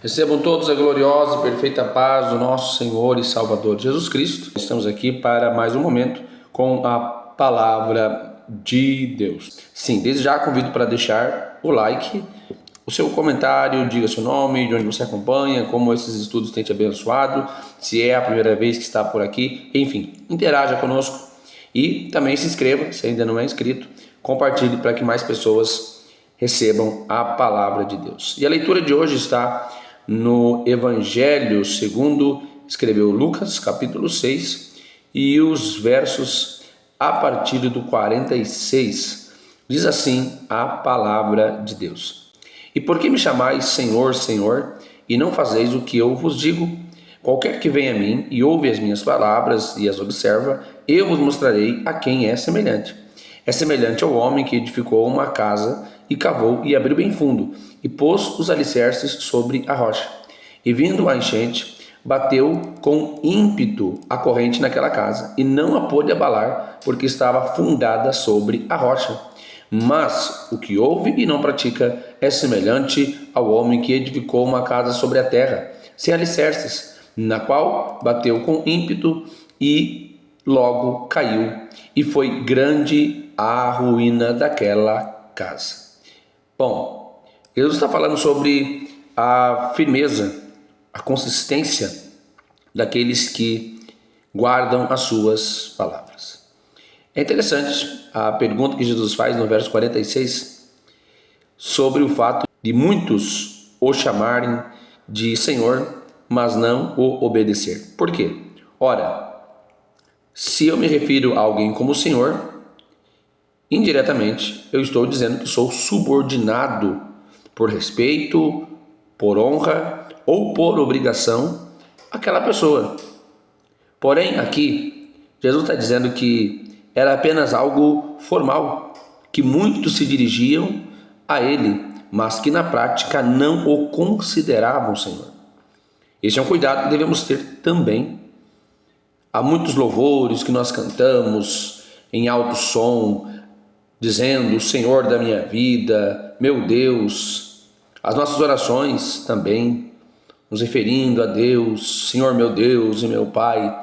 Recebam todos a gloriosa e perfeita paz do nosso Senhor e Salvador Jesus Cristo. Estamos aqui para mais um momento com a palavra de Deus. Sim, desde já convido para deixar o like, o seu comentário, diga seu nome, de onde você acompanha, como esses estudos têm te abençoado, se é a primeira vez que está por aqui, enfim, interaja conosco e também se inscreva, se ainda não é inscrito, compartilhe para que mais pessoas recebam a palavra de Deus. E a leitura de hoje está no Evangelho segundo escreveu Lucas, capítulo 6, e os versos a partir do 46. Diz assim a palavra de Deus: E por que me chamais Senhor, Senhor, e não fazeis o que eu vos digo? Qualquer que vem a mim e ouve as minhas palavras e as observa, eu vos mostrarei a quem é semelhante. É semelhante ao homem que edificou uma casa e cavou e abriu bem fundo, e pôs os alicerces sobre a rocha. E vindo a enchente, bateu com ímpeto a corrente naquela casa, e não a pôde abalar, porque estava fundada sobre a rocha. Mas o que ouve e não pratica é semelhante ao homem que edificou uma casa sobre a terra, sem alicerces, na qual bateu com ímpeto e logo caiu, e foi grande a ruína daquela casa. Bom, Jesus está falando sobre a firmeza, a consistência daqueles que guardam as suas palavras. É interessante a pergunta que Jesus faz no verso 46 sobre o fato de muitos o chamarem de Senhor, mas não o obedecer. Por quê? Ora, se eu me refiro a alguém como Senhor, indiretamente eu estou dizendo que sou subordinado por respeito, por honra ou por obrigação àquela pessoa. Porém, aqui, Jesus está dizendo que era apenas algo formal, que muitos se dirigiam a ele, mas que na prática não o consideravam Senhor. Esse é um cuidado que devemos ter também. Há muitos louvores que nós cantamos em alto som, dizendo o Senhor da minha vida, meu Deus. As nossas orações também, nos referindo a Deus, Senhor meu Deus e meu Pai.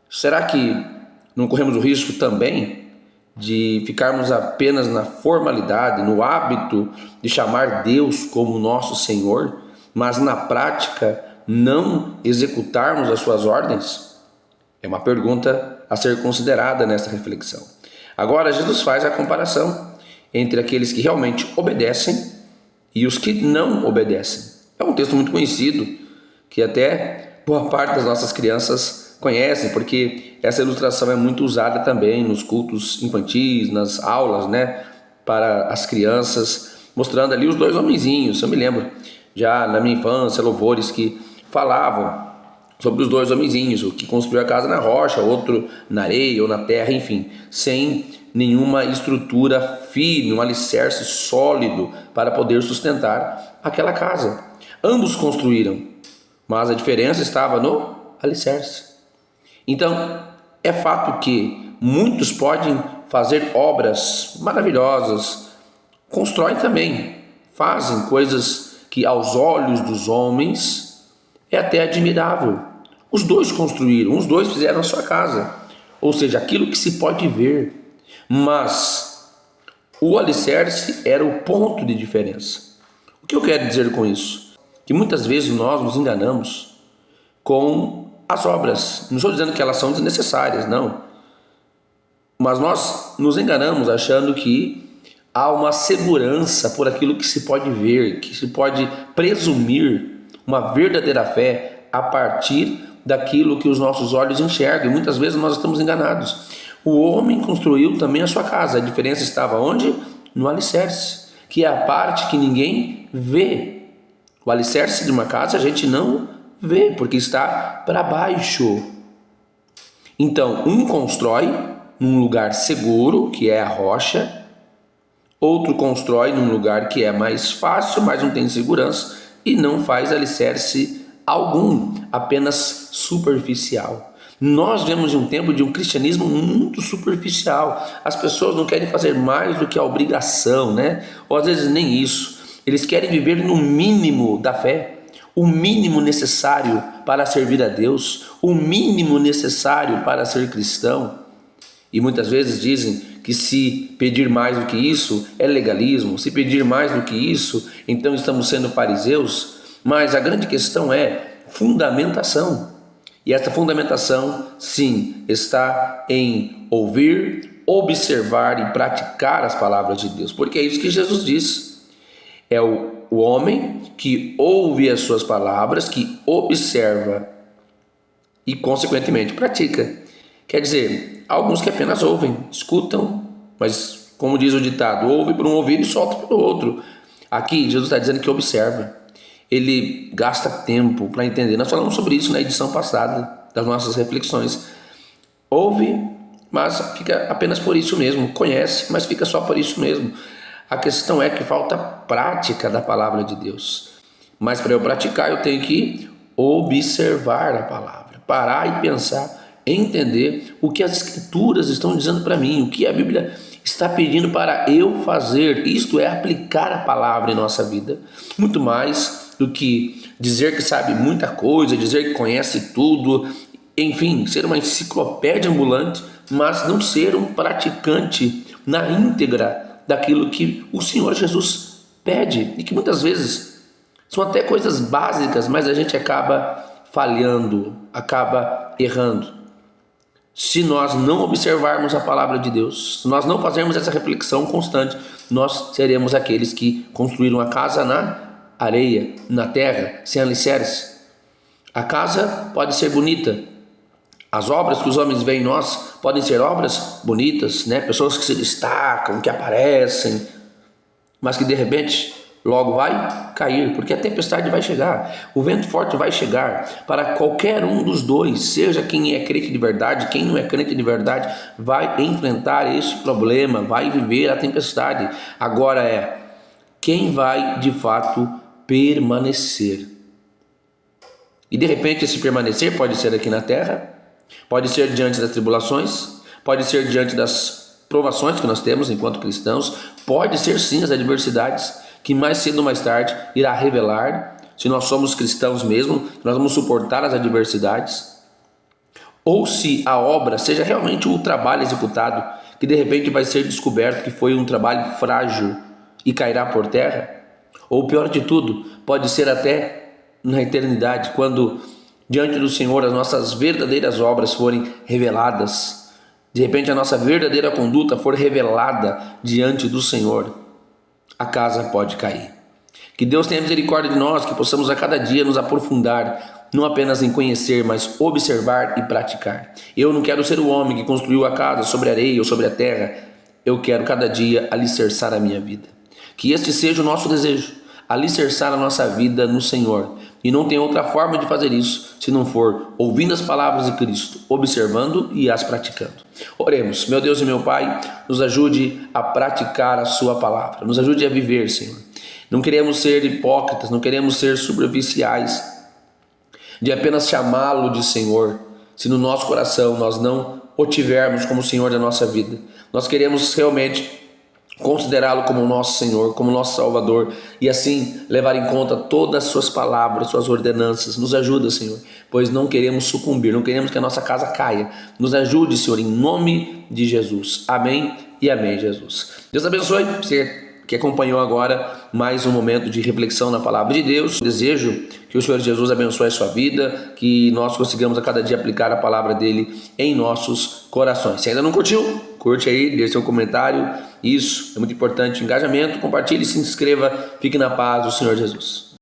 Será que não corremos o risco também de ficarmos apenas na formalidade, no hábito de chamar Deus como nosso Senhor, mas na prática não executarmos as suas ordens? É uma pergunta a ser considerada nessa reflexão. Agora, Jesus faz a comparação entre aqueles que realmente obedecem e os que não obedecem. É um texto muito conhecido, que até boa parte das nossas crianças conhecem, porque essa ilustração é muito usada também nos cultos infantis, nas aulas, para as crianças, mostrando ali os dois homenzinhos. Eu me lembro, já na minha infância, louvores que falavam sobre os dois homenzinhos, o que construiu a casa na rocha, outro na areia ou na terra, enfim, sem nenhuma estrutura firme, um alicerce sólido para poder sustentar aquela casa. Ambos construíram, mas a diferença estava no alicerce. Então, é fato que muitos podem fazer obras maravilhosas, constroem também, fazem coisas que aos olhos dos homens é até admirável. Os dois construíram, os dois fizeram a sua casa, ou seja, aquilo que se pode ver, mas o alicerce era o ponto de diferença. O que eu quero dizer com isso? Que muitas vezes nós nos enganamos com as obras. Não estou dizendo que elas são desnecessárias, não. Mas nós nos enganamos achando que há uma segurança por aquilo que se pode ver, que se pode presumir uma verdadeira fé a partir daquilo que os nossos olhos enxergam. E muitas vezes nós estamos enganados. O homem construiu também a sua casa. A diferença estava onde? No alicerce, que é a parte que ninguém vê. O alicerce de uma casa a gente não vê, porque está para baixo. Então, um constrói num lugar seguro, que é a rocha. Outro constrói num lugar que é mais fácil, mas não tem segurança, e não faz alicerce algum, apenas superficial. Nós vemos um tempo de um cristianismo muito superficial. As pessoas não querem fazer mais do que a obrigação, ou às vezes nem isso. Eles querem viver no mínimo da fé. o mínimo necessário para servir a Deus, o mínimo necessário para ser cristão. E muitas vezes dizem que se pedir mais do que isso é legalismo, se pedir mais do que isso, então estamos sendo fariseus. Mas a grande questão é fundamentação. E essa fundamentação, sim, está em ouvir, observar e praticar as palavras de Deus. Porque é isso que Jesus disse. É o homem que ouve as suas palavras, que observa e, consequentemente, pratica. Quer dizer, alguns que apenas ouvem, escutam, mas, como diz o ditado, ouve por um ouvido e solta pelo outro. Aqui, Jesus está dizendo que observa. Ele gasta tempo para entender. Nós falamos sobre isso na edição passada das nossas reflexões. Ouve, mas fica apenas por isso mesmo. Conhece, mas fica só por isso mesmo. A questão é que falta prática da palavra de Deus. Mas para eu praticar, eu tenho que observar a palavra, parar e pensar, entender o que as Escrituras estão dizendo para mim, o que a Bíblia está pedindo para eu fazer. Isto é aplicar a palavra em nossa vida, muito mais do que dizer que sabe muita coisa, dizer que conhece tudo, enfim, ser uma enciclopédia ambulante, mas não ser um praticante na íntegra daquilo que o Senhor Jesus pede, e que muitas vezes são até coisas básicas, mas a gente acaba falhando, acaba errando. Se nós não observarmos a palavra de Deus, se nós não fazermos essa reflexão constante, nós seremos aqueles que construíram a casa na areia, na terra, sem alicerce. A casa pode ser bonita, as obras que os homens veem em nós podem ser obras bonitas, né? Pessoas que se destacam, que aparecem, mas que de repente logo vai cair, porque a tempestade vai chegar, o vento forte vai chegar para qualquer um dos dois, seja quem é crente de verdade, quem não é crente de verdade, vai enfrentar este problema, vai viver a tempestade. Agora é quem vai de fato permanecer. E de repente esse permanecer pode ser aqui na terra, pode ser diante das tribulações, pode ser diante das provações que nós temos enquanto cristãos, pode ser sim as adversidades, que mais cedo ou mais tarde irá revelar se nós somos cristãos mesmo, se nós vamos suportar as adversidades, ou se a obra seja realmente o trabalho executado, que de repente vai ser descoberto que foi um trabalho frágil e cairá por terra, ou pior de tudo, pode ser até na eternidade, quando diante do Senhor as nossas verdadeiras obras forem reveladas, de repente a nossa verdadeira conduta for revelada diante do Senhor, a casa pode cair. Que Deus tenha misericórdia de nós, que possamos a cada dia nos aprofundar, não apenas em conhecer, mas observar e praticar. Eu não quero ser o homem que construiu a casa sobre a areia ou sobre a terra, eu quero cada dia alicerçar a minha vida. Que este seja o nosso desejo, alicerçar a nossa vida no Senhor. E não tem outra forma de fazer isso se não for ouvindo as palavras de Cristo, observando e as praticando. Oremos. Meu Deus e meu Pai, nos ajude a praticar a sua palavra, nos ajude a viver, Senhor. Não queremos ser hipócritas, não queremos ser superficiais, de apenas chamá-lo de Senhor, se no nosso coração nós não o tivermos como Senhor da nossa vida. Nós queremos realmente considerá-lo como nosso Senhor, como nosso Salvador, e assim levar em conta todas as suas palavras, suas ordenanças. Nos ajuda, Senhor, pois não queremos sucumbir, não queremos que a nossa casa caia. Nos ajude, Senhor, em nome de Jesus. Amém e amém, Jesus. Deus abençoe você que acompanhou agora mais um momento de reflexão na palavra de Deus. Desejo que o Senhor Jesus abençoe a sua vida, que nós consigamos a cada dia aplicar a palavra dele em nossos corações. Se ainda não curtiu, curte aí, deixe seu comentário. Isso é muito importante, engajamento. Compartilhe, se inscreva. Fique na paz do Senhor Jesus.